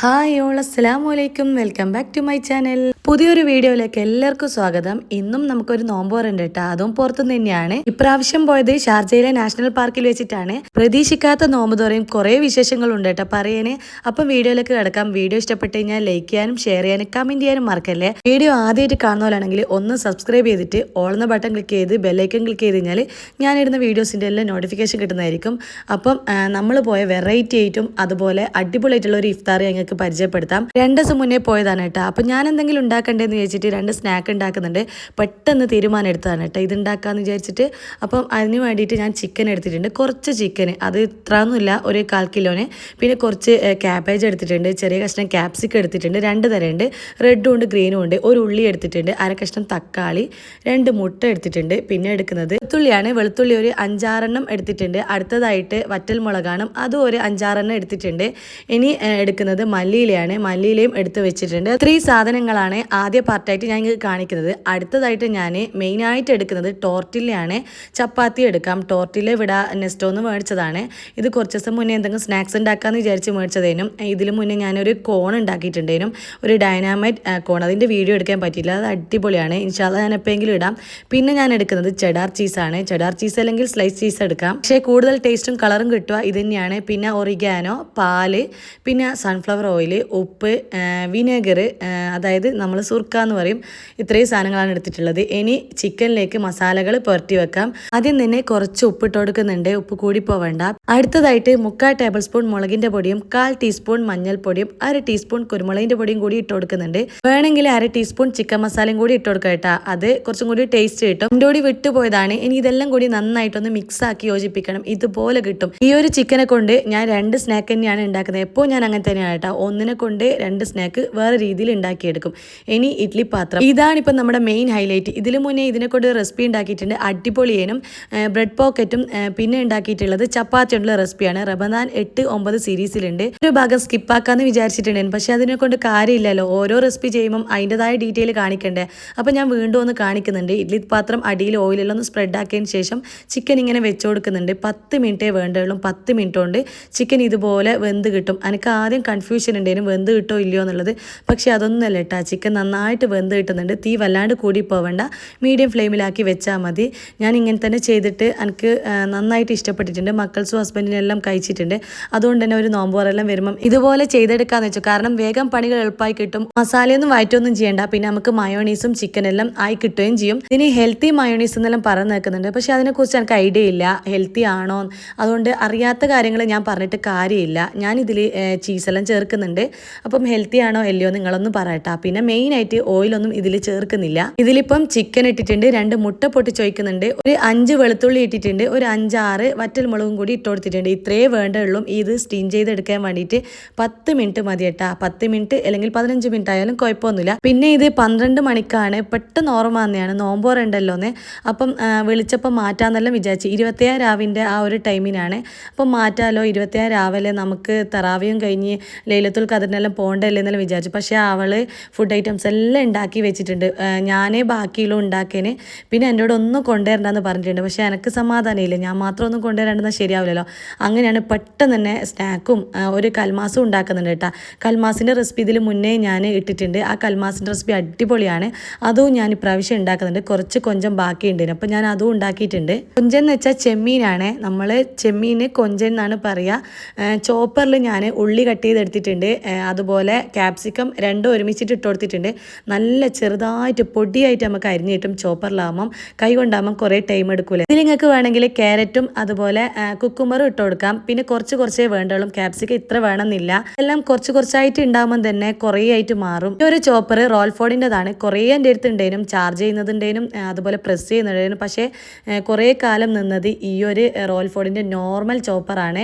Hi all അസ്സലാമു അലൈക്കും welcome back to my channel. പുതിയൊരു വീഡിയോയിലേക്ക് എല്ലാവർക്കും സ്വാഗതം. ഇന്നും നമുക്കൊരു നോമ്പോറുണ്ട് കേട്ടോ, അതും പുറത്തുനിന്ന് തന്നെയാണ്. ഇപ്രാവശ്യം പോയത് ഷാർജയിലെ നാഷണൽ പാർക്കിൽ വെച്ചിട്ടാണ്. പ്രതീക്ഷിക്കാത്ത നോമ്പ് തുറയും കുറേ വിശേഷങ്ങളുണ്ട് കേട്ടോ പറയാന്. അപ്പം വീഡിയോയിലേക്ക് കിടക്കാം. വീഡിയോ ഇഷ്ടപ്പെട്ട് കഴിഞ്ഞാൽ ലൈക്ക് ചെയ്യാനും ഷെയർ ചെയ്യാനും കമന്റ് ചെയ്യാനും മറക്കല്ലേ. വീഡിയോ ആദ്യമായിട്ട് കാണുന്നവരാണെങ്കിൽ ഒന്ന് സബ്സ്ക്രൈബ് ചെയ്തിട്ട് ഓൾന്ന ബട്ടൺ ക്ലിക്ക് ചെയ്ത് ബെല്ലൈക്കൺ ക്ലിക്ക് ചെയ്ത് കഴിഞ്ഞാൽ ഞാനിടുന്ന വീഡിയോസിൻ്റെ എല്ലാം നോട്ടിഫിക്കേഷൻ കിട്ടുന്നതായിരിക്കും. അപ്പം നമ്മൾ പോയ വെറൈറ്റി ആയിട്ടും അതുപോലെ അടിപൊളിയായിട്ടുള്ള ഒരു ഇഫ്താർ ഞങ്ങൾക്ക് പരിചയപ്പെടുത്താം. 2 ദിവസം മുന്നേ പോയതാണ് കേട്ടോ. അപ്പം ഞാൻ എന്തെങ്കിലും ഉണ്ടാക്കണ്ടേന്ന് വിചാരിച്ചിട്ട് 2 സ്നാക്ക് ഉണ്ടാക്കുന്നുണ്ട്. പെട്ടെന്ന് തീരുമാനം എടുത്തതാണ് കേട്ടോ ഇത് ഉണ്ടാക്കാമെന്ന് വിചാരിച്ചിട്ട്. അപ്പം അതിന് വേണ്ടിയിട്ട് ഞാൻ ചിക്കൻ എടുത്തിട്ടുണ്ട്. കുറച്ച് ചിക്കൻ, അത് ഇത്രയൊന്നുമില്ല, ഒരു 1/4 കിലോന്. പിന്നെ കുറച്ച് ക്യാബേജ് എടുത്തിട്ടുണ്ട്, ചെറിയ കഷ്ണം ക്യാപ്സിക്കം എടുത്തിട്ടുണ്ട്, 2 തരമുണ്ട്, റെഡും ഉണ്ട് ഗ്രീനും ഉണ്ട്. ഒരു ഉള്ളി എടുത്തിട്ടുണ്ട്, 1/2 കഷ്ണം തക്കാളി, 2 മുട്ട എടുത്തിട്ടുണ്ട്. പിന്നെ എടുക്കുന്നത് വെളുത്തുള്ളിയാണ്. വെളുത്തുള്ളി ഒരു 5-6 എണ്ണം എടുത്തിട്ടുണ്ട്. അടുത്തതായിട്ട് വറ്റൽ മുളകാണ്, അതും ഒരു 5-6 എണ്ണം എടുത്തിട്ടുണ്ട്. ഇനി എടുക്കുന്നത് മല്ലിയിലയാണ്, മല്ലിയിലയും എടുത്ത് വെച്ചിട്ടുണ്ട്. 3 സാധനങ്ങളാണ് ആദ്യ പാർട്ടായിട്ട് ഞാൻ നിങ്ങൾക്ക് കാണിക്കുന്നത്. അടുത്തതായിട്ട് ഞാൻ മെയിനായിട്ട് എടുക്കുന്നത് ടോർട്ടില്ലയാണ്. ചപ്പാത്തി എടുക്കാം. ടോർട്ടില്ല ഇവിടെ നെസ്റ്റോന്ന് മേടിച്ചതാണ്. ഇത് കുറച്ച് ദിവസം മുന്നേ എന്തെങ്കിലും സ്നാക്സ് ഉണ്ടാക്കാമെന്ന് വിചാരിച്ച് മേടിച്ചതേനും. ഇതിന് മുന്നേ ഞാനൊരു കോൺ ഉണ്ടാക്കിയിട്ടുണ്ടേനും, ഒരു ഡൈനാമൈറ്റ് കോൺ. അതിൻ്റെ വീഡിയോ എടുക്കാൻ പറ്റിയില്ല, അത് അടിപൊളിയാണ്. ഇൻഷാല്ലാ ഞാൻ എപ്പോഴെങ്കിലും ഇടാം. പിന്നെ ഞാൻ എടുക്കുന്നത് ചെഡാർ ചീസാണ്. ചെഡാർ ചീസ് അല്ലെങ്കിൽ സ്ലൈസ് ചീസ് എടുക്കാം, പക്ഷേ കൂടുതൽ ടേസ്റ്റും കളറും കിട്ടുക ഇത് തന്നെയാണ്. പിന്നെ ഒറിഗാനോ, പാല്, പിന്നെ സൺഫ്ലവർ ഓയിൽ, ഉപ്പ്, വിനേഗർ, അതായത് നമ്മൾ സുർക്ക എന്ന് പറയും. ഇത്രയും സാധനങ്ങളാണ് എടുത്തിട്ടുള്ളത്. ഇനി ചിക്കനിലേക്ക് മസാലകൾ പുരട്ടി വെക്കാം. ആദ്യം തന്നെ കുറച്ച് ഉപ്പിട്ട് കൊടുക്കുന്നുണ്ട്, ഉപ്പ് കൂടി പോവേണ്ട. അടുത്തതായിട്ട് 3/4 ടേബിൾ സ്പൂൺ മുളകിൻ്റെ പൊടിയും 1/4 ടീസ്പൂൺ മഞ്ഞൾപ്പൊടിയും 1/2 ടീസ്പൂൺ കുരുമുളകിൻ്റെ പൊടിയും കൂടി ഇട്ട് കൊടുക്കുന്നുണ്ട്. വേണമെങ്കിൽ 1/2 ടീസ്പൂൺ ചിക്കൻ മസാലയും കൂടി ഇട്ട് കൊടുക്കുക കേട്ടോ, അത് കുറച്ചും കൂടി ടേസ്റ്റ് കിട്ടും. എൻ്റെ കൂടി വിട്ടുപോയതാണ്. ഇനി ഇതെല്ലാം കൂടി നന്നായിട്ടൊന്ന് മിക്സ് ആക്കി യോജിപ്പിക്കണം. ഇതുപോലെ കിട്ടും. ഈ ഒരു ചിക്കനെ കൊണ്ട് ഞാൻ 2 സ്നാക്ക് തന്നെയാണ് ഉണ്ടാക്കുന്നത്. എപ്പോൾ ഞാൻ അങ്ങനെ തന്നെയാണ് കേട്ടോ, ഒന്നിനെ കൊണ്ട് 2 സ്നാക്ക് വേറെ രീതിയിൽ ഉണ്ടാക്കിയെടുക്കും. ഇനി ഇഡ്ഡലി പാത്രം, ഇതാണിപ്പം നമ്മുടെ മെയിൻ ഹൈലൈറ്റ്. ഇതിനു മുന്നേ ഇതിനെ കൊണ്ട് റെസിപ്പി ഉണ്ടാക്കിയിട്ടുണ്ട്, അടിപൊളിയേനും. ബ്രെഡ് പോക്കറ്റും പിന്നെ ഉണ്ടാക്കിയിട്ടുള്ളത് ചപ്പാത്തിയുള്ള റെസിപ്പിയാണ്. റമദാൻ 8-9 സീരീസിലുണ്ട്. ഒരു ഭാഗം സ്കിപ്പാക്കാന്ന് വിചാരിച്ചിട്ടുണ്ടായിരുന്നു, പക്ഷെ അതിനെ കൊണ്ട് കാര്യമില്ലല്ലോ. ഓരോ റെസിപ്പി ചെയ്യുമ്പം അതിൻ്റെതായ ഡീറ്റെയിൽ കാണിക്കണ്ടേ. അപ്പം ഞാൻ വീണ്ടും ഒന്ന് കാണിക്കുന്നുണ്ട്. ഇഡ്ഡലി പാത്രം അടിയിൽ ഓയിലെല്ലാം ഒന്ന് സ്പ്രെഡ് ആക്കിയതിന് ശേഷം ചിക്കൻ ഇങ്ങനെ വെച്ച് കൊടുക്കുന്നുണ്ട്. 10 മിനിറ്റേ വേണ്ടുള്ളൂ. 10 മിനിറ്റ് കൊണ്ട് ചിക്കൻ ഇതുപോലെ വെന്ത് കിട്ടും. എനിക്ക് ആദ്യം കൺഫ്യൂഷൻ ഉണ്ടായിരുന്നു വെന്ത് കിട്ടോ ഇല്ലയോ എന്നുള്ളത്, പക്ഷേ അതൊന്നുമല്ല കേട്ടോ, ചിക്കൻ നന്നായിട്ട് വെന്ത് കിട്ടുന്നുണ്ട്. തീ വല്ലാണ്ട് കൂടി പോവേണ്ട, മീഡിയം ഫ്ലെയിമിലാക്കി വെച്ചാൽ മതി. ഞാൻ ഇങ്ങനെ തന്നെ ചെയ്തിട്ട് എനിക്ക് നന്നായിട്ട് ഇഷ്ടപ്പെട്ടിട്ടുണ്ട്. മക്കൾസും ഹസ്ബൻഡിനെല്ലാം കഴിച്ചിട്ടുണ്ട്. അതുകൊണ്ട് തന്നെ ഒരു നോമ്പോറെല്ലാം വരുമ്പം ഇതുപോലെ ചെയ്തെടുക്കാന്ന് വെച്ചു. കാരണം വേഗം പണികൾ എളുപ്പമായി കിട്ടും. മസാലയൊന്നും വഴറ്റൊന്നും ചെയ്യേണ്ട. പിന്നെ നമുക്ക് മയോണീസും ചിക്കനെല്ലാം ആയി കിട്ടുകയും ചെയ്യും. ഇനി ഹെൽത്തി മയോണീസ് എന്നെല്ലാം പറഞ്ഞു നിൽക്കുന്നുണ്ട്, പക്ഷെ അതിനെക്കുറിച്ച് എനിക്ക് ഐഡിയ ഇല്ല, ഹെൽത്തി ആണോ. അതുകൊണ്ട് അറിയാത്ത കാര്യങ്ങൾ ഞാൻ പറഞ്ഞിട്ട് കാര്യമില്ല. ഞാനിതിൽ ചീസെല്ലാം ചേർക്കുന്നുണ്ട്. അപ്പം ഹെൽത്തി ആണോ അല്ലയോ നിങ്ങളൊന്നും പറയട്ടാ. പിന്നെ മെയിനായിട്ട് ഓയിലൊന്നും ഇതിൽ ചേർക്കുന്നില്ല. ഇതിലിപ്പം ചിക്കൻ ഇട്ടിട്ടുണ്ട്, 2 മുട്ട പൊട്ടിച്ചൊഴിക്കുന്നുണ്ട്, ഒരു 5 വെളുത്തുള്ളി ഇട്ടിട്ടുണ്ട്, ഒരു 5-6 വറ്റൽ മുളകും കൂടി ഇട്ട് കൊടുത്തിട്ടുണ്ട്. ഇത്രയേ വേണ്ടുള്ളൂ. ഇത് സ്റ്റീം ചെയ്തെടുക്കാൻ വേണ്ടിയിട്ട് 10 മിനിറ്റ് മതി കേട്ടാ. 10 മിനിറ്റ് അല്ലെങ്കിൽ 15 മിനിറ്റ് ആയാലും കുഴപ്പമൊന്നുമില്ല. പിന്നെ ഇത് 12 മണിക്കാണ്. പെട്ടെന്ന് ഓർമ്മ വന്നെയാണ് നോമ്പോറുണ്ടല്ലോന്ന്. അപ്പം വിളിച്ചപ്പം മാറ്റാന്നെല്ലാം വിചാരിച്ചു. 27 രാവിൻ്റെ ആ ഒരു ടൈമിനാണ്. അപ്പം മാറ്റാലോ, 27 രാവിലെ നമുക്ക് തറാവിയും കഴിഞ്ഞ് ലൈലത്തുൽ ഖദറിനെല്ലാം പോകണ്ടല്ലേ എന്നെല്ലാം വിചാരിച്ചു. പക്ഷേ അവൾ ഫുഡ് ഐറ്റംസ് എല്ലാം ഉണ്ടാക്കി വെച്ചിട്ടുണ്ട്. ഞാനേ ബാക്കിയുള്ള ഉണ്ടാക്കിയതിന്. പിന്നെ എന്നോട് ഒന്നും കൊണ്ടുവരണ്ടെന്ന് പറഞ്ഞിട്ടുണ്ട്, പക്ഷേ എനിക്ക് സമാധാനമില്ല. ഞാൻ മാത്രം ഒന്നും കൊണ്ടുവരേണ്ടെന്നാൽ ശരിയാവില്ലല്ലോ. അങ്ങനെയാണ് പെട്ടെന്ന് തന്നെ സ്നാക്കും ഒരു കൽമാസും ഉണ്ടാക്കുന്നുണ്ട് കേട്ടോ. കൽമാസിൻ്റെ റെസിപ്പി ഇതിൽ മുന്നേ ഞാൻ ഇട്ടിട്ടുണ്ട്. ആ കൽമാസിൻ്റെ റെസിപ്പി അടിപൊളിയാണ്. അതും ഞാൻ ഇപ്രാവശ്യം ഉണ്ടാക്കുന്നുണ്ട്. കുറച്ച് കൊഞ്ചം ബാക്കിയുണ്ട്, അപ്പോൾ ഞാൻ അതും ഉണ്ടാക്കിയിട്ടുണ്ട്. കൊഞ്ചെന്ന് വെച്ചാൽ ചെമ്മീനാണ്. നമ്മൾ ചെമ്മീന് കൊഞ്ചൻ എന്നാണ് പറയുക. ചോപ്പറിൽ ഞാൻ ഉള്ളി കട്ട് ചെയ്തെടുത്തിട്ടുണ്ട്, അതുപോലെ ക്യാപ്സിക്കം 2 ഒരുമിച്ചിട്ട് ഇട്ട് കൊടുത്തിട്ടുണ്ട്. നല്ല ചെറുതായിട്ട് പൊടിയായിട്ട് നമുക്ക് അരിഞ്ഞ് കിട്ടും. ചോപ്പറിലാകുമ്പം കൈ കൊണ്ടാകുമ്പം കുറേ ടൈം എടുക്കൂലേ. ഇതിൽ നിങ്ങൾക്ക് വേണമെങ്കിൽ ക്യാരറ്റും അതുപോലെ കുക്കുമ്പറും ഇട്ട് കൊടുക്കാം. പിന്നെ കുറച്ചേ വേണ്ടുള്ളൂ. ക്യാപ്സിക്കം ഇത്ര വേണമെന്നില്ല. എല്ലാം കുറച്ചായിട്ട് ഉണ്ടാകുമ്പം തന്നെ കുറേ ആയിട്ട് മാറും. ഈ ഒരു ചോപ്പർ റോൾഫോർഡിൻ്റെതാണ്. കുറേ എൻ്റെ അടുത്ത് ഉണ്ടേനും, ചാർജ് ചെയ്യുന്നതുണ്ടേനും അതുപോലെ പ്രസ് ചെയ്യുന്നുണ്ടേനും. പക്ഷേ കുറേ കാലം നിന്നത് ഈ ഒരു റോൾഫോർഡിൻ്റെ നോർമൽ ചോപ്പറാണ്.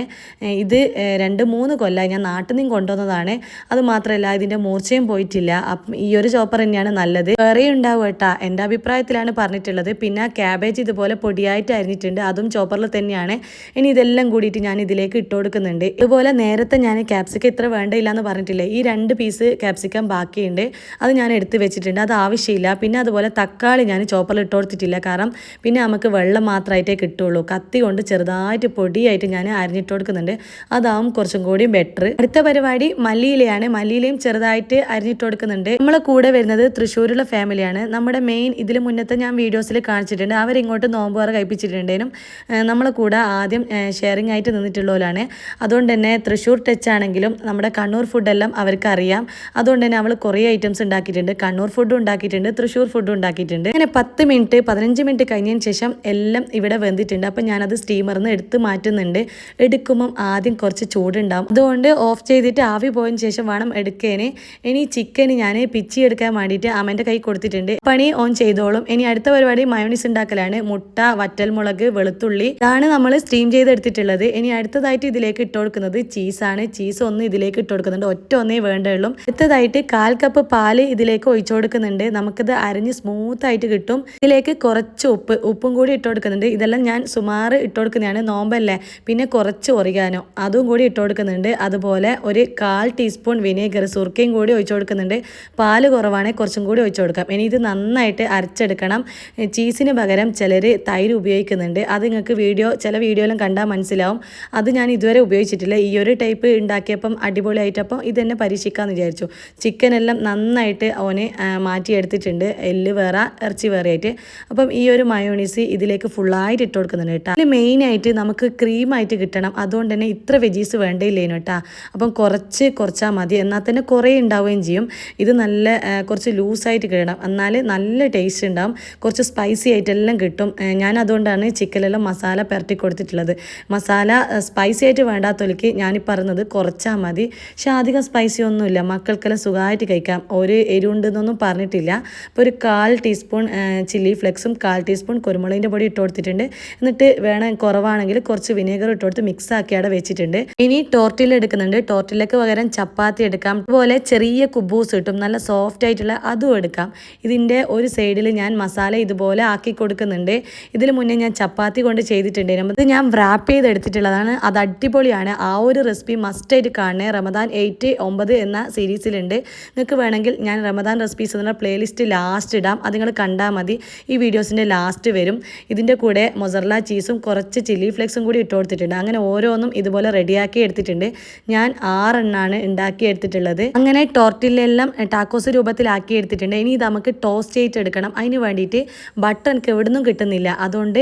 ഇത് 2-3 കൊല്ലമായി ഞാൻ നാട്ടിൽ നിന്നും കൊണ്ടുവന്നതാണ്. അത് മാത്രമല്ല ഇതിൻ്റെ മൂർച്ചയും പോയിട്ടില്ല. അപ്പം ഈ ഈ ഒരു ചോപ്പർ തന്നെയാണ് നല്ലത്. വേറെ ഉണ്ടാവും കേട്ടാ, എൻ്റെ അഭിപ്രായത്തിലാണ് പറഞ്ഞിട്ടുള്ളത്. പിന്നെ ക്യാബേജ് ഇതുപോലെ പൊടിയായിട്ട് അരിഞ്ഞിട്ടുണ്ട്, അതും ചോപ്പറിൽ തന്നെയാണ്. ഇനി ഇതെല്ലാം കൂടിയിട്ട് ഞാൻ ഇതിലേക്ക് ഇട്ട് കൊടുക്കുന്നുണ്ട്. ഇതുപോലെ നേരത്തെ ഞാൻ ക്യാപ്സിക്കം ഇത്ര വേണ്ടയില്ല എന്ന് പറഞ്ഞിട്ടില്ലേ, ഈ 2 പീസ് ക്യാപ്സിക്കം ബാക്കിയുണ്ട്, അത് ഞാൻ എടുത്ത് വെച്ചിട്ടുണ്ട്, അത് ആവശ്യമില്ല. പിന്നെ അതുപോലെ തക്കാളി ഞാൻ ചോപ്പറിൽ ഇട്ട് കൊടുത്തിട്ടില്ല, കാരണം പിന്നെ നമുക്ക് വെള്ളം മാത്രമായിട്ടേ കിട്ടുള്ളൂ. കത്തി കൊണ്ട് ചെറുതായിട്ട് പൊടിയായിട്ട് ഞാൻ അരിഞ്ഞിട്ട് കൊടുക്കുന്നുണ്ട്, അതാവും കുറച്ചും കൂടി ബെറ്റർ. അടുത്ത പരിപാടി മല്ലിയിലയാണ്. മല്ലിയിലയും ചെറുതായിട്ട് അരിഞ്ഞിട്ട് കൊടുക്കുന്നുണ്ട്. നമ്മളെ കൂടെ വരുന്നത് തൃശ്ശൂരുള്ള ഫാമിലിയാണ്. നമ്മുടെ മെയിൻ ഇതിൽ മുന്നത്തെ ഞാൻ വീഡിയോസിൽ കാണിച്ചിട്ടുണ്ട്, അവരിങ്ങോട്ട് നോമ്പുറ കഴിപ്പിച്ചിട്ടുണ്ടേനും നമ്മളെ കൂടെ ആദ്യം ഷെയറിംഗ് ആയിട്ട് നിന്നിട്ടുള്ളവരാണ്. അതുകൊണ്ട് തന്നെ തൃശ്ശൂർ ടച്ച് ആണെങ്കിലും നമ്മുടെ കണ്ണൂർ ഫുഡെല്ലാം അവർക്ക് അറിയാം. അതുകൊണ്ട് തന്നെ അവൾ കുറേ ഐറ്റംസ് ഉണ്ടാക്കിയിട്ടുണ്ട്. കണ്ണൂർ ഫുഡും ഉണ്ടാക്കിയിട്ടുണ്ട്, തൃശ്ശൂർ ഫുഡും ഉണ്ടാക്കിയിട്ടുണ്ട്. അങ്ങനെ 10 മിനിറ്റ് 15 മിനിറ്റ് കഴിഞ്ഞതിന് ശേഷം എല്ലാം ഇവിടെ വെന്തിട്ടുണ്ട്. അപ്പം ഞാനത് സ്റ്റീമറിൽ നിന്ന് എടുത്ത് മാറ്റുന്നുണ്ട്. എടുക്കുമ്പം ആദ്യം കുറച്ച് ചൂടുണ്ടാവും, അതുകൊണ്ട് ഓഫ് ചെയ്തിട്ട് ആവി പോയതിന് ശേഷം വേണം എടുക്കേന്. ഇനി ചിക്കൻ ഞാൻ പിച്ചി എടുക്കാൻ വേണ്ടിയിട്ട് അമ്മേൻ്റെ കൈ കൊടുത്തിട്ടുണ്ട്, പണി ഓൺ ചെയ്തോളും. ഇനി അടുത്ത പരിപാടി മയോണീസ് ഉണ്ടാക്കലാണ്. മുട്ട, വറ്റൽമുളക്, വെളുത്തുള്ളി, ഇതാണ് നമ്മൾ സ്റ്റീം ചെയ്തെടുത്തിട്ടുള്ളത്. ഇനി അടുത്തതായിട്ട് ഇതിലേക്ക് ഇട്ട് കൊടുക്കുന്നത് ചീസാണ്. ചീസ് ഒന്ന് ഇതിലേക്ക് ഇട്ട് കൊടുക്കുന്നുണ്ട്, ഒറ്റ ഒന്നേ വേണ്ടുള്ളൂ. അടുത്തതായിട്ട് 1/4 കപ്പ് പാല് ഇതിലേക്ക് ഒഴിച്ചു കൊടുക്കുന്നുണ്ട്, നമുക്കിത് അരിഞ്ഞ് സ്മൂത്ത് ആയിട്ട് കിട്ടും. ഇതിലേക്ക് കുറച്ച് ഉപ്പും കൂടി ഇട്ട് കൊടുക്കുന്നുണ്ട്. ഇതെല്ലാം ഞാൻ സുമാറ് ഇട്ട് കൊടുക്കുന്നതാണ്, നോമ്പല്ലേ. പിന്നെ കുറച്ച് ഒറിഗാനോ അതും കൂടി ഇട്ട് കൊടുക്കുന്നുണ്ട്. അതുപോലെ ഒരു 1/4 ടീസ്പൂൺ വിനേഗർ, സുർക്കയും കൂടി ഒഴിച്ചു കൊടുക്കുന്നുണ്ട്. പാല് കുറവാണെങ്കിൽ കുറച്ചും കൂടി ഒഴിച്ചു കൊടുക്കാം. ഇനി ഇത് നന്നായിട്ട് അരച്ചെടുക്കണം. ചീസിന് പകരം ചിലർ തൈര് ഉപയോഗിക്കുന്നുണ്ട്, അത് നിങ്ങൾക്ക് ചില വീഡിയോയിലും കണ്ടാൽ മനസ്സിലാവും. അത് ഞാൻ ഇതുവരെ ഉപയോഗിച്ചിട്ടില്ല. ഈ ഒരു ടൈപ്പ് ഉണ്ടാക്കിയപ്പം അടിപൊളിയായിട്ടപ്പം ഇതെന്നെ പരീക്ഷിക്കാമെന്ന് വിചാരിച്ചു. ചിക്കനെല്ലാം നന്നായിട്ട് ഓനെ മാറ്റിയെടുത്തിട്ടുണ്ട്, എല്ല് വേറെ ഇറച്ചി വേറെ ആയിട്ട്. അപ്പം ഈ ഒരു മയോണീസ് ഇതിലേക്ക് ഫുള്ളായിട്ട് ഇട്ട് കൊടുക്കുന്നുണ്ട് കേട്ടോ. അതിൽ മെയിനായിട്ട് നമുക്ക് ക്രീമായിട്ട് കിട്ടണം, അതുകൊണ്ട് തന്നെ ഇത്ര വെജീസ് വേണ്ടിയില്ലേനു കേട്ടോ. അപ്പം കുറച്ചാൽ മതി, എന്നാൽ തന്നെ കുറേ ഉണ്ടാവുകയും ചെയ്യും. ഇത് നല്ല കുറച്ച് ലൂസായിട്ട് കിട്ടണം, എന്നാൽ നല്ല ടേസ്റ്റ് ഉണ്ടാവും. കുറച്ച് സ്പൈസി ആയിട്ടെല്ലാം കിട്ടും. ഞാൻ അതുകൊണ്ടാണ് ചിക്കനെല്ലാം മസാല പുരട്ടി കൊടുത്തിട്ടുള്ളത്. മസാല സ്പൈസി ആയിട്ട് വേണ്ടാത്തൊലിക്ക് ഞാനീ പറഞ്ഞത് കുറച്ചാൽ മതി. പക്ഷെ അധികം സ്പൈസി ഒന്നുമില്ല, മക്കൾക്കെല്ലാം സുഖമായിട്ട് കഴിക്കാം. ഒരു എരിവുണ്ടെന്നൊന്നും പറഞ്ഞിട്ടില്ല. അപ്പോൾ ഒരു 1/4 ടീസ്പൂൺ ചില്ലി ഫ്ലെക്സും 1/4 ടീസ്പൂൺ കുരുമുളകിൻ്റെ പൊടി ഇട്ട് കൊടുത്തിട്ടുണ്ട്. എന്നിട്ട് വേണം കുറവാണെങ്കിൽ കുറച്ച് വിനേഗർ ഇട്ട് കൊടുത്ത് മിക്സ് ആക്കി അവിടെ വെച്ചിട്ടുണ്ട്. ഇനി ടോർട്ടില എടുക്കുന്നുണ്ട്. ടോർട്ടിലക്ക് പകരം ചപ്പാത്തി എടുക്കാം, അതുപോലെ ചെറിയ കുബൂസ് കിട്ടും, നല്ല സോഫ്റ്റ് ആയിട്ടുള്ള, അതും എടുക്കാം. ഇതിൻ്റെ ഒരു സൈഡിൽ ഞാൻ മസാല ഇതുപോലെ ആക്കി കൊടുക്കുന്നുണ്ട്. ഇതിൽ മുന്നേ ഞാൻ ചപ്പാത്തി കൊണ്ട് ചെയ്തിട്ടുണ്ടായിരുന്നു, ഇത് ഞാൻ റാപ്പ് ചെയ്തെടുത്തിട്ടുള്ളതാണ്. അത് അടിപൊളിയാണ്. ആ ഒരു റെസിപ്പി മസ്റ്റായിട്ട് കാണണേ. റമദാൻ 8, 9 എന്ന സീരീസിലുണ്ട്. നിങ്ങൾക്ക് വേണമെങ്കിൽ ഞാൻ റമദാൻ റെസിപ്പീസ് എന്നുള്ള പ്ലേലിസ്റ്റ് ലാസ്റ്റ് ഇടാം, അത് നിങ്ങൾ കണ്ടാൽ മതി. ഈ വീഡിയോസിൻ്റെ ലാസ്റ്റ് വരും. ഇതിൻ്റെ കൂടെ മൊസറല്ല ചീസും കുറച്ച് ചില്ലി ഫ്ലേക്സും കൂടി ഇട്ട് കൊടുത്തിട്ടുണ്ട്. അങ്ങനെ ഓരോന്നും ഇതുപോലെ റെഡിയാക്കി എടുത്തിട്ടുണ്ട്. ഞാൻ 6 എണ്ണമാണ് ഉണ്ടാക്കി എടുത്തിട്ടുള്ളത്. അങ്ങനെ ടോർട്ടിലെല്ലാം ടാക്കോസ് രൂപത്തിലാക്കി എടുത്തിട്ടുണ്ട്. ഇനി ഇത് നമുക്ക് ടോസ്റ്റ് ചെയ്തെടുക്കണം. അതിന് വേണ്ടിയിട്ട് ബട്ടർ എനിക്ക് എവിടെ നിന്നും കിട്ടുന്നില്ല, അതുകൊണ്ട്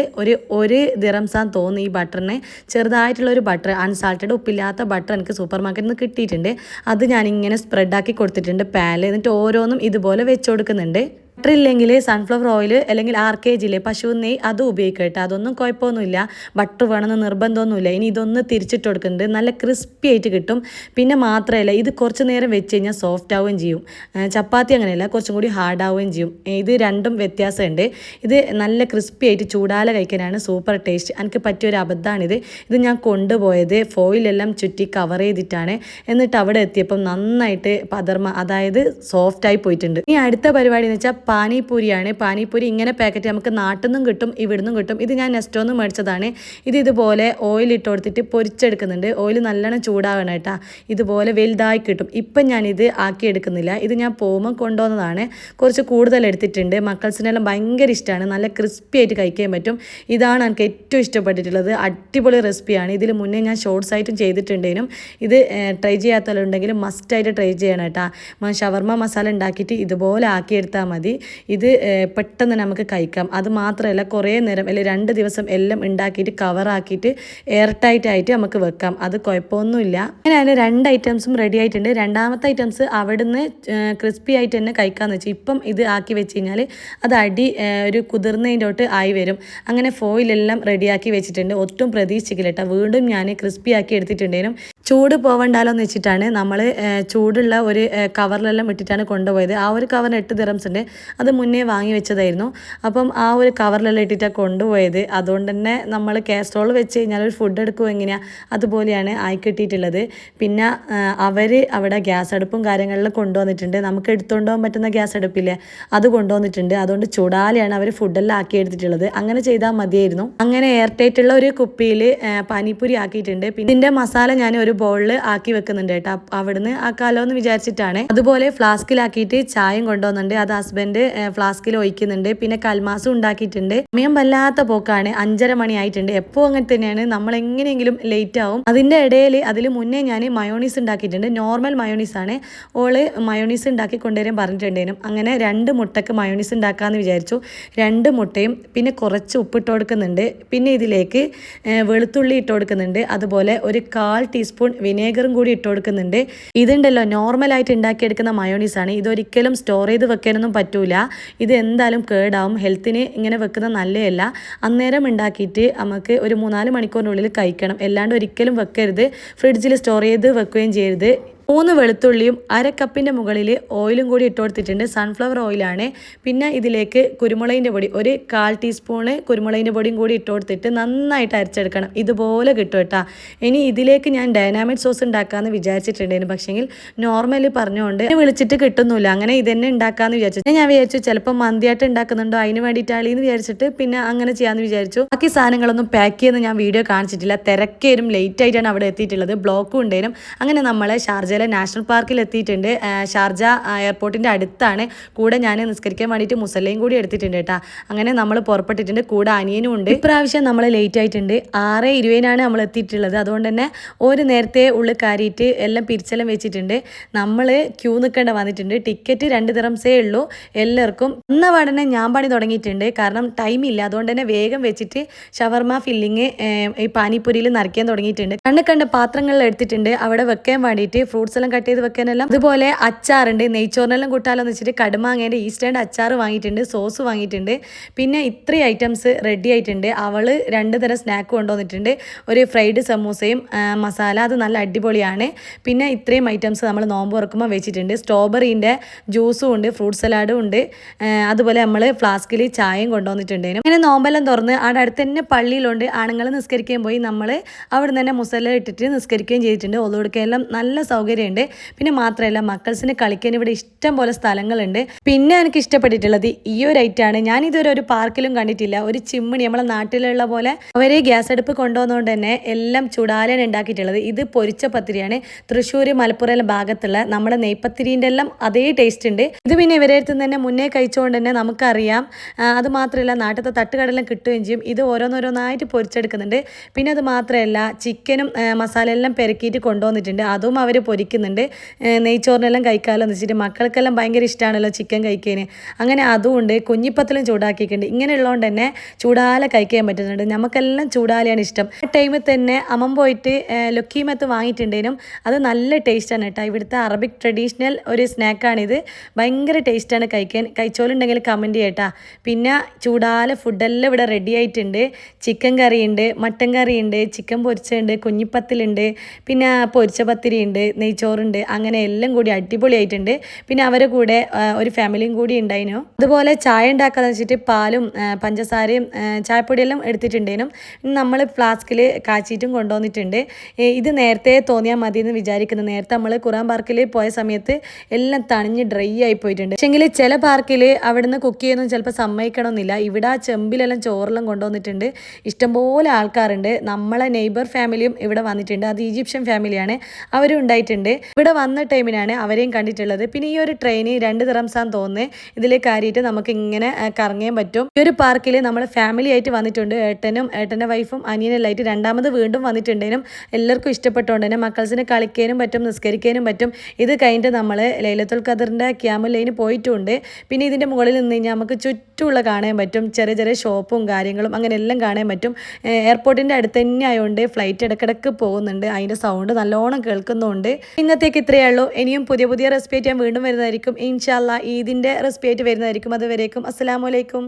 ഒരു ദിറംസാൻ തോന്നി ഈ ബട്ടറിന്. ചെറുതായിട്ടുള്ളൊരു ബട്ടർ, അൺസാൾട്ടഡ് ഉപ്പില്ലാത്ത ബട്ടർ എനിക്ക് സൂപ്പർ മാർക്കറ്റിൽ നിന്ന് കിട്ടിയിട്ടുണ്ട്. അത് ഞാനിങ്ങനെ സ്പ്രെഡാക്കി കൊടുത്തിട്ടുണ്ട് പാനിൽ. എന്നിട്ട് ഓരോന്നും ഇതുപോലെ വെച്ച് കൊടുക്കുന്നുണ്ട്. ബട്ടർ ഇല്ലെങ്കിൽ സൺഫ്ലവർ ഓയിൽ അല്ലെങ്കിൽ RKG പശു നെയ്യ് അതും ഉപയോഗിക്കുക കേട്ടോ, അതൊന്നും കുഴപ്പമൊന്നുമില്ല. ബട്ടർ വേണമെന്ന് നിർബന്ധമൊന്നുമില്ല. ഇനി ഇതൊന്ന് തിരിച്ചിട്ട് കൊടുക്കുന്നുണ്ട്, നല്ല ക്രിസ്പി ആയിട്ട് കിട്ടും. പിന്നെ മാത്രമല്ല ഇത് കുറച്ച് നേരം വെച്ച് കഴിഞ്ഞാൽ സോഫ്റ്റ് ആവുകയും ചെയ്യും. ചപ്പാത്തി അങ്ങനെയല്ല, കുറച്ചും കൂടി ഹാർഡ് ആവുകയും ചെയ്യും. ഇത് രണ്ടും വ്യത്യാസമുണ്ട്. ഇത് നല്ല ക്രിസ്പി ആയിട്ട് ചൂടാല കഴിക്കാനാണ് സൂപ്പർ ടേസ്റ്റ്. എനിക്ക് പറ്റിയൊരു അബദ്ധമാണിത്. ഇത് ഞാൻ കൊണ്ടുപോയത് ഫോയിലെല്ലാം ചുറ്റി കവർ ചെയ്തിട്ടാണ്. എന്നിട്ട് അവിടെ എത്തിയപ്പം നന്നായിട്ട് അതായത് സോഫ്റ്റായി പോയിട്ടുണ്ട്. ഇനി അടുത്ത പരിപാടി എന്ന് വെച്ചാൽ പാനിപൂരിയാണ്. പാനിപൂരി ഇങ്ങനെ പാക്കറ്റ് നമുക്ക് നാട്ടിൽ നിന്നും കിട്ടും, ഇവിടുന്നും കിട്ടും. ഇത് ഞാൻ നെസ്റ്റോന്ന് മേടിച്ചതാണ്. ഇത് ഇതുപോലെ ഓയിൽ ഇട്ട് കൊടുത്തിട്ട് പൊരിച്ചെടുക്കുന്നുണ്ട്. ഓയിൽ നല്ലോണം ചൂടാവണം കേട്ടോ, ഇതുപോലെ വലുതായി കിട്ടും. ഇപ്പം ഞാനിത് ആക്കിയെടുക്കുന്നില്ല, ഇത് ഞാൻ പോകുമ്പോൾ കൊണ്ടുവന്നതാണ്. കുറച്ച് കൂടുതൽ എടുത്തിട്ടുണ്ട്. മക്കൾസിനെല്ലാം ഭയങ്കര ഇഷ്ടമാണ്, നല്ല ക്രിസ്പി ആയിട്ട് കഴിക്കാൻ പറ്റും. ഇതാണ് എനിക്ക് ഏറ്റവും ഇഷ്ടപ്പെട്ടിട്ടുള്ളത്. അടിപൊളി റെസിപ്പിയാണ്. ഇതിൽ മുന്നേ ഞാൻ ഷോർട്സ് ആയിട്ടും ചെയ്തിട്ടുണ്ടേനും. ഇത് ട്രൈ ചെയ്യാത്തവരുണ്ടെങ്കിൽ മസ്റ്റായിട്ട് ട്രൈ ചെയ്യണം കേട്ടോ. ഷവർമ മസാല ഉണ്ടാക്കിയിട്ട് ഇതുപോലെ ആക്കിയെടുത്താൽ മതി. ഇത് പെട്ടെന്ന് നമുക്ക് കഴിക്കാം. അത് മാത്രമല്ല കുറേ നേരം അല്ലെങ്കിൽ 2 ദിവസം എല്ലാം ഉണ്ടാക്കിയിട്ട് കവറാക്കിയിട്ട് എയർ ടൈറ്റ് ആയിട്ട് നമുക്ക് വെക്കാം, അത് കുഴപ്പമൊന്നുമില്ല. അങ്ങനെ 2 ഐറ്റംസും റെഡി ആയിട്ടുണ്ട്. രണ്ടാമത്തെ ഐറ്റംസ് അവിടുന്ന് ക്രിസ്പി ആയിട്ട് തന്നെ കഴിക്കാമെന്ന് വെച്ചാൽ ഇപ്പം ഇത് ആക്കി വെച്ച് കഴിഞ്ഞാൽ അത് ഒരു കുതിർന്നതിൻ്റെ ആയി വരും. അങ്ങനെ ഫോയിലെല്ലാം റെഡിയാക്കി വെച്ചിട്ടുണ്ട്. ഒട്ടും പ്രതീക്ഷിക്കില്ല കേട്ടോ, വീണ്ടും ഞാൻ ക്രിസ്പി ആക്കി എടുത്തിട്ടുണ്ടേനും. ചൂട് പോവണ്ടാലോ എന്ന് വെച്ചിട്ടാണ് നമ്മൾ ചൂടുള്ള ഒരു കവറിലെല്ലാം ഇട്ടിട്ടാണ് കൊണ്ടുപോയത്. ആ ഒരു കവറിന് 8 ദിറംസ് ഉണ്ട്. അത് മുന്നേ വാങ്ങി വെച്ചതായിരുന്നു. അപ്പം ആ ഒരു കവറിലെല്ലാം ഇട്ടിട്ടാണ് കൊണ്ടുപോയത്. അതുകൊണ്ട് തന്നെ നമ്മൾ കാസ്ട്രോൾ വെച്ച് കഴിഞ്ഞാൽ ഒരു ഫുഡ് എടുക്കും എങ്ങനെയാണ് അതുപോലെയാണ് ആയി കിട്ടിയിട്ടുള്ളത്. പിന്നെ അവർ അവിടെ ഗ്യാസ് അടുപ്പും കാര്യങ്ങളിലും കൊണ്ടുവന്നിട്ടുണ്ട്. നമുക്ക് എടുത്തുകൊണ്ട് പോകാൻ പറ്റുന്ന ഗ്യാസ് അടുപ്പില്ലേ, അത് കൊണ്ടുവന്നിട്ടുണ്ട്. അതുകൊണ്ട് ചൂടാലെയാണ് അവർ ഫുഡെല്ലാം ആക്കി എടുത്തിട്ടുള്ളത്. അങ്ങനെ ചെയ്താൽ മതിയായിരുന്നു. അങ്ങനെ എയർ ടൈറ്റ് ഉള്ള ഒരു കുപ്പിയിൽ പാനിപ്പൂരി ആക്കിയിട്ടുണ്ട്. പിന്നെ ഇതിൻ്റെ മസാല ഞാൻ ഒരു ബൗളിൽ ആക്കി വെക്കുന്നുണ്ട് കേട്ടോ. അവിടുന്ന് ആക്കാലോ എന്ന് വിചാരിച്ചിട്ടാണ്. അതുപോലെ ഫ്ലാസ്കിലാക്കിയിട്ട് ചായയും കൊണ്ടുവന്നുണ്ട്. അത് ഹസ്ബൻഡ് ഫ്ലാസ്കിൽ ഒഴിക്കുന്നുണ്ട്. പിന്നെ കൽമാസും ഉണ്ടാക്കിയിട്ടുണ്ട്. സമയം വല്ലാത്ത പോക്കാണ്. 5:30 മണി ആയിട്ടുണ്ട്. എപ്പോൾ അങ്ങനെ തന്നെയാണ്, നമ്മൾ എങ്ങനെയെങ്കിലും ലേറ്റ് ആവും. അതിൻ്റെ ഇടയിൽ അതിൽ മുന്നേ ഞാൻ മയോണീസ് ഉണ്ടാക്കിയിട്ടുണ്ട്. നോർമൽ മയോണീസ് ആണ്. ഓള് മയോണീസ് ഉണ്ടാക്കി കൊണ്ടുവരാൻ പറഞ്ഞിട്ടുണ്ടായിരുന്നു. അങ്ങനെ 2 മുട്ടക്ക് മയോണീസ് ഉണ്ടാക്കാമെന്ന് വിചാരിച്ചു. 2 മുട്ടയും പിന്നെ കുറച്ച് ഉപ്പിട്ട് കൊടുക്കുന്നുണ്ട്. പിന്നെ ഇതിലേക്ക് വെളുത്തുള്ളി ഇട്ട് കൊടുക്കുന്നുണ്ട്. അതുപോലെ ഒരു 1/4 ടീസ്പൂൺ വിനേഗറും കൂടി ഇട്ട് കൊടുക്കുന്നുണ്ട്. ഇതുണ്ടല്ലോ നോർമലായിട്ട് ഉണ്ടാക്കിയെടുക്കുന്ന മയോണീസാണ്. ഇതൊരിക്കലും സ്റ്റോർ ചെയ്ത് വെക്കാനൊന്നും പറ്റൂല. ഇത് എന്തായാലും കേടാവും. ഹെൽത്തിന് ഇങ്ങനെ വെക്കുന്നത് നല്ലതല്ല. അന്നേരം ഉണ്ടാക്കിയിട്ട് നമുക്ക് ഒരു 3-4 മണിക്കൂറിനുള്ളിൽ കഴിക്കണം. അല്ലാണ്ട് ഒരിക്കലും വെക്കരുത്. ഫ്രിഡ്ജിൽ സ്റ്റോർ ചെയ്ത് വെക്കുകയും ചെയ്യരുത്. 3 വെളുത്തുള്ളിയും 1/2 കപ്പിൻ്റെ മുകളിൽ ഓയിലും കൂടി ഇട്ട് കൊടുത്തിട്ടുണ്ട്. സൺഫ്ലവർ ഓയിലാണ്. പിന്നെ ഇതിലേക്ക് കുരുമുളകിൻ്റെ പൊടി ഒരു 1/4 ടീസ്പൂണ് കുരുമുളകിൻ്റെ പൊടിയും കൂടി ഇട്ട് കൊടുത്തിട്ട് നന്നായിട്ട് അരച്ചെടുക്കണം. ഇതുപോലെ കിട്ടും കേട്ടോ. ഇനി ഇതിലേക്ക് ഞാൻ ഡൈനാമിക് സോസ് ഉണ്ടാക്കാമെന്ന് വിചാരിച്ചിട്ടുണ്ടായിരുന്നു. പക്ഷേങ്കിൽ നോർമലി പറഞ്ഞുകൊണ്ട് വിളിച്ചിട്ട് കിട്ടുന്നില്ല. അങ്ങനെ ഇതന്നെ ഉണ്ടാക്കാമെന്ന് വിചാരിച്ചു. ഞാൻ വിചാരിച്ചു ചിലപ്പോൾ മന്തിയായിട്ട് ഉണ്ടാക്കുന്നുണ്ടോ അതിന് വേണ്ടിയിട്ടാളെന്ന് വിചാരിച്ചിട്ട് പിന്നെ അങ്ങനെ ചെയ്യാമെന്ന് വിചാരിച്ചു. ബാക്കി സാധനങ്ങളൊന്നും പാക്ക് ചെയ്യുന്ന ഞാൻ വീഡിയോ കാണിച്ചിട്ടില്ല. തിരക്കേരും ലേറ്റ് ആയിട്ടാണ് അവിടെ എത്തിയിട്ടുള്ളത്. ബ്ലോക്കും ഉണ്ടായിരുന്നു. അങ്ങനെ നമ്മളെ ഷാർജ നാഷണൽ പാർക്കിൽ എത്തിയിട്ടുണ്ട്. ഷാർജ എയർപോർട്ടിൻ്റെ അടുത്താണ്. കൂടെ ഞാൻ നിസ്കരിക്കാൻ വേണ്ടിയിട്ട് മുസല്ലയും കൂടി എടുത്തിട്ടുണ്ട് കേട്ടോ. അങ്ങനെ നമ്മൾ പുറപ്പെട്ടിട്ടുണ്ട്. കൂടെ അനിയനും ഉണ്ട്. ഇപ്രാവശ്യം നമ്മൾ ലേറ്റ് ആയിട്ടുണ്ട്. 6:20 നമ്മൾ എത്തിയിട്ടുള്ളത്. അതുകൊണ്ട് തന്നെ ഒരു നേരത്തെ ഉള്ളിൽ കയറിയിട്ട് എല്ലാം പിരിച്ചെല്ലാം വെച്ചിട്ടുണ്ട്. നമ്മൾ ക്യൂ നിൽക്കേണ്ട വന്നിട്ടുണ്ട്. ടിക്കറ്റ് 2 ദിറംസേ ഉള്ളൂ എല്ലാവർക്കും. പാടനെ ഞാൻ പണി തുടങ്ങിയിട്ടുണ്ട്. കാരണം ടൈമില്ല. അതുകൊണ്ട് തന്നെ വേഗം വെച്ചിട്ട് ഷവർമ ഫില്ലിങ് ഈ പാനിപ്പൂരിയിൽ നിറയ്ക്കാൻ തുടങ്ങിയിട്ടുണ്ട്. കണ്ട പാത്രങ്ങളിൽ എടുത്തിട്ടുണ്ട്. അവിടെ വെക്കാൻ വേണ്ടിയിട്ട് ഫ്രൂട്ട്സ് എല്ലാം കട്ട് ചെയ്ത് വെക്കാനെല്ലാം. അതുപോലെ അച്ചാറുണ്ട്. നെയ്ച്ചോറിനെല്ലാം കൂട്ടാലോന്ന് വെച്ചിട്ട് കടുമാങ്ങേൻ്റെ ഈസ്റ്റേൻ്റെ അച്ചാർ വാങ്ങിയിട്ടുണ്ട്. സോസ് വാങ്ങിയിട്ടുണ്ട്. പിന്നെ ഇത്രയും ഐറ്റംസ് റെഡി ആയിട്ടുണ്ട്. അവൾ 2 തരം സ്നാക്ക് കൊണ്ടുവന്നിട്ടുണ്ട്. ഒരു ഫ്രൈഡ് സമൂസയും മസാല, അത് നല്ല അടിപൊളിയാണ്. പിന്നെ ഇത്രയും ഐറ്റംസ് നമ്മൾ നോമ്പ് തുറക്കുമ്പോൾ വെച്ചിട്ടുണ്ട്. സ്ട്രോബെറീൻ്റെ ജ്യൂസും ഉണ്ട്, ഫ്രൂട്ട് സലാഡും ഉണ്ട്. അതുപോലെ നമ്മൾ ഫ്ലാസ്കിൽ ചായയും കൊണ്ടുവന്നിട്ടുണ്ടായിരുന്നു. അങ്ങനെ നോമ്പെല്ലാം തുറന്ന് അവിടെ അടുത്ത് തന്നെ പള്ളിയിലുണ്ട്. ആണുങ്ങൾ നിസ്കരിക്കാൻ പോയി. നമ്മൾ അവിടെ നിന്ന് തന്നെ മുസല്ല ഇട്ടിട്ട് നിസ്കരിക്കുകയും ചെയ്തിട്ടുണ്ട്. ഒതുകൊടുക്കുകയെല്ലാം നല്ല സൗകര്യമുണ്ട്. പിന്നെ മാത്രമല്ല മക്കൾസിന് കളിക്കാൻ ഇവിടെ ഇഷ്ടം പോലെ സ്ഥലങ്ങളുണ്ട്. പിന്നെ എനിക്ക് ഇഷ്ടപ്പെട്ടിട്ടുള്ളത് ഈ ഒരു ഐറ്റാണ്. ഞാൻ ഇതുവരെ ഒരു പാർക്കിലും കണ്ടിട്ടില്ല. ഒരു ചിമ്മിണി നമ്മളെ നാട്ടിലുള്ള പോലെ അവരെ ഗ്യാസ് അടുപ്പ് കൊണ്ടുവന്നുകൊണ്ട് തന്നെ എല്ലാം ചുടാലാണ് ഉണ്ടാക്കിയിട്ടുള്ളത്. ഇത് പൊരിച്ച പത്തിരിയാണ്. തൃശ്ശൂർ മലപ്പുറം ഭാഗത്തുള്ള നമ്മുടെ നെയ്പത്തിരിൻ്റെ എല്ലാം അതേ ടേസ്റ്റ് ഉണ്ട്. ഇത് പിന്നെ ഇവരെ അടുത്ത് തന്നെ മുന്നേ കഴിച്ചുകൊണ്ട് തന്നെ നമുക്കറിയാം. അത് മാത്രമല്ല നാട്ടിലത്തെ തട്ടുകടെല്ലാം കിട്ടുകയും ചെയ്യും. ഇത് ഓരോന്നോരോന്നായിട്ട് പൊരിച്ചെടുക്കുന്നുണ്ട്. പിന്നെ അത് മാത്രമല്ല ചിക്കനും മസാല എല്ലാം പെരക്കിയിട്ട് കൊണ്ടുവന്നിട്ടുണ്ട്. അതും അവർ പൊരിക്കുന്നുണ്ട്. നെയ്ച്ചോറിനെല്ലാം കഴിക്കാമല്ലോ എന്ന് വെച്ചിട്ട് മക്കൾക്കെല്ലാം ഭയങ്കര ഇഷ്ടമാണല്ലോ ചിക്കൻ കഴിക്കാൻ. അങ്ങനെ അതുകൊണ്ട് കുഞ്ഞിപ്പത്തിലും ചൂടാക്കിയിട്ടുണ്ട്. ഇങ്ങനെയുള്ളതുകൊണ്ട് തന്നെ ചൂടാലെ കഴിക്കാൻ പറ്റുന്നുണ്ട്. നമുക്കെല്ലാം ചൂടാലെയാണ് ഇഷ്ടം. ആ ടൈമിൽ തന്നെ അമ്മ പോയിട്ട് ലൊക്കീമത്ത് വാങ്ങിയിട്ടുണ്ടേനും. അത് നല്ല ടേസ്റ്റാണ് കേട്ടോ. ഇവിടുത്തെ അറബിക് ട്രഡീഷണൽ ഒരു സ്നാക്കാണിത്. ഭയങ്കര ടേസ്റ്റാണ് കഴിക്കാൻ. കഴിച്ചോളുണ്ടെങ്കിൽ കമൻറ്റ് ചെയ്യട്ടാ. പിന്നെ ചൂടാലെ ഫുഡെല്ലാം ഇവിടെ റെഡി ആയിട്ടുണ്ട്. ചിക്കൻ കറിയുണ്ട്, മട്ടൻ കറിയുണ്ട്, ചിക്കൻ പൊരിച്ചുണ്ട്, കുഞ്ഞിപ്പത്തിലുണ്ട്, പിന്നെ പൊരിച്ച പത്തിരി ഉണ്ട്, നെയ്ച്ചോറുണ്ട്. അങ്ങനെ എല്ലാം കൂടി അടിപൊളിയായിട്ടുണ്ട്. പിന്നെ അവരെ കൂടെ ഒരു ഫാമിലിയും കൂടി ഉണ്ടായിരുന്നു. അതുപോലെ ചായ ഉണ്ടാക്കാന്ന് വെച്ചിട്ട് പാലും പഞ്ചസാരയും ചായപ്പൊടിയെല്ലാം എടുത്തിട്ടുണ്ടേനും. നമ്മൾ ഫ്ലാസ്കിൽ കാച്ചിട്ടും കൊണ്ടുവന്നിട്ടുണ്ട്. ഇത് നേരത്തെ തോന്നിയാൽ മതി എന്ന് വിചാരിക്കുന്നു. നേരത്തെ നമ്മൾ ഖുറാൻ പാർക്കിൽ പോയ സമയത്ത് എല്ലാം തണിഞ്ഞ് ഡ്രൈ ആയി പോയിട്ടുണ്ട്. പക്ഷെങ്കിൽ ചില പാർക്കിൽ അവിടുന്ന് കുക്ക് ചെയ്യുന്നതും ചിലപ്പോൾ സമ്മതിക്കണമെന്നില്ല. ഇവിടെ ആ ചെമ്പിലെല്ലാം ചോറെല്ലാം കൊണ്ടുവന്നിട്ടുണ്ട്. ഇഷ്ടംപോലെ ആൾക്കാരുണ്ട്. നമ്മളെ നെയ്ബർ ഫാമിലിയും ഇവിടെ വന്നിട്ടുണ്ട്. അത് ഈജിപ്ഷ്യൻ ഫാമിലിയാണ്. അവരും ഉണ്ടായിട്ടുണ്ട്. ഇവിടെ വന്ന ടൈമിനാണ് അവരെയും കണ്ടിട്ടുള്ളത്. പിന്നെ ഈ ഒരു ട്രെയിന് 2 ദിറംസാന്ന് തോന്നുന്നത്. ഇതിൽ കയറിയിട്ട് നമുക്ക് ഇങ്ങനെ കറങ്ങാൻ പറ്റും. ഈ ഒരു പാർക്കിൽ നമ്മൾ ഫാമിലി ആയിട്ട് വന്നിട്ടുണ്ട്. ഏട്ടനും ഏട്ടൻ്റെ വൈഫും അനിയനെല്ലായിട്ട് രണ്ടാമത് വീണ്ടും വന്നിട്ടുണ്ടേനും. എല്ലാവർക്കും ഇഷ്ടപ്പെട്ടുകൊണ്ട് തന്നെ മക്കൾസിന് കളിക്കാനും പറ്റും, നിസ്കരിക്കാനും പറ്റും. ഇത് കഴിഞ്ഞിട്ട് നമ്മൾ ലൈലത്തുൽ ഖദറിൻ്റെ ക്യാമൽ ലൈന് പോയിട്ടുണ്ട്. പിന്നെ ഇതിൻ്റെ മുകളിൽ നിന്ന് കഴിഞ്ഞാൽ നമുക്ക് ചുറ്റുമുള്ള കാണാൻ പറ്റും. ചെറിയ ചെറിയ ഷോപ്പും കാര്യങ്ങളും അങ്ങനെ എല്ലാം കാണാൻ പറ്റും. എയർപോർട്ടിൻ്റെ അടുത്ത് തന്നെ ആയതുകൊണ്ട് ഫ്ലൈറ്റ് ഇടയ്ക്കിടയ്ക്ക് പോകുന്നുണ്ട്. അതിൻ്റെ സൗണ്ട് നല്ലോണം കേൾക്കുന്നുണ്ട്. ഇന്നത്തേക്ക് ഇത്രയേ ഉള്ളൂ. ഇനിയും പുതിയ പുതിയ റെസിപ്പി ആയിട്ട് ഞാൻ വീണ്ടും വരുന്നതായിരിക്കും. ഇൻഷാ അല്ലാഹ് ഈദിൻ്റെ റെസിപ്പി ആയിട്ട് വരുന്നതായിരിക്കും. അതുവരേക്കും അസ്സലാമു അലൈക്കും.